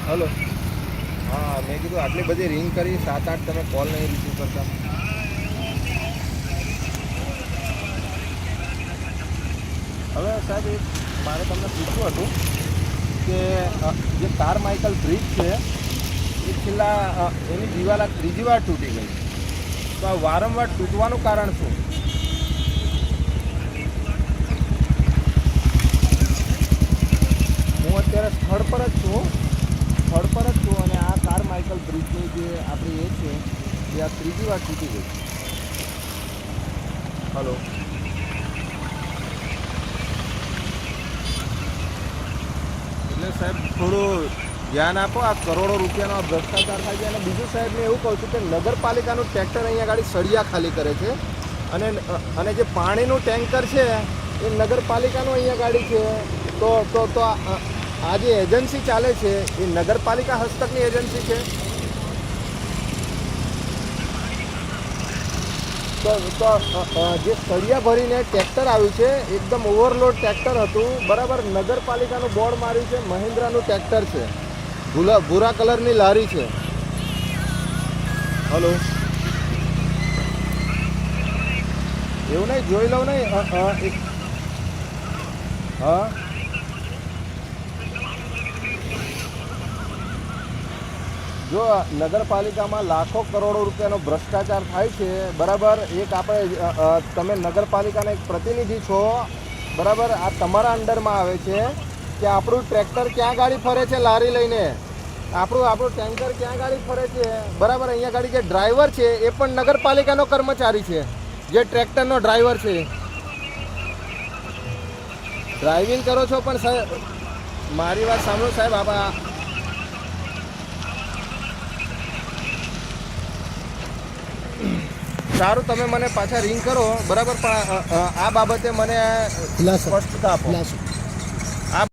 Hello. હા, મેં કીધું આટલી બધી રિંગ કરી, 7-8 તમે કોલ નહીં રિસીવ કરતા. હવે સાહેબ મારે તમને પૂછવું હતું કે જે કારમાઇકલ બ્રિજ છે એ છેલ્લા એની દિવાલ આ ત્રીજી વાર તૂટી ગઈ, તો આ વારંવાર તૂટવાનું કારણ શું? હું અત્યારે સ્થળ પર જ છું અને આ કારમાઇકલ બ્રિજની જે આપણી એ છે એ આ ત્રીજી વાર તૂટી ગઈ. હલો. એટલે સાહેબ થોડું ધ્યાન આપો, આ કરોડો રૂપિયાનો ભ્રષ્ટાચાર થાય છે. અને બીજું સાહેબ મેં એવું કહું છું કે નગરપાલિકાનું ટ્રેક્ટર અહીંયા ગાડી સળિયા ખાલી કરે છે અને જે પાણીનું ટેન્કર છે એ નગરપાલિકાનું અહીંયા ગાડી છે. તો આ જે એજન્સી ચાલે છે એ નગરપાલિકા હસ્તકની એજન્સી છે. તો જે સળિયા ભરીને ટ્રેક્ટર આવ્યું છે, એકદમ ઓવરલોડ ટ્રેક્ટર હતું, બરાબર. નગરપાલિકાનું બોર્ડ માર્યું છે, મહિન્દ્રાનું ટ્રેક્ટર છે, ભૂરા કલરની લારી છે. હલો. એવું નહીં, જોઈ લઉં નહીં. હા, જો નગરપાલિકામાં લાખો કરોડો રૂપિયાનો ભ્રષ્ટાચાર થાય છે, બરાબર. એક તમે નગરપાલિકાના એક પ્રતિનિધિ છો, બરાબર. આ તમારા અંડરમાં આવે છે કે આપણું ટ્રેક્ટર ક્યાં ગાડી ફરે છે લારી લઈને, આપણું ટેન્કર ક્યાં ગાડી ફરે છે, બરાબર. અહીંયા ગાડી જે ડ્રાઈવર છે એ પણ નગરપાલિકાનો કર્મચારી છે, જે ટ્રેક્ટરનો ડ્રાઈવર છે. ડ્રાઇવિંગ કરો છો પણ સાહેબ, મારી વાત સાંભળો સાહેબ. સારું, તમે મને પાછા રિંગ કરો, બરાબર. પણ આ બાબતે મને સ્પષ્ટતા આપો.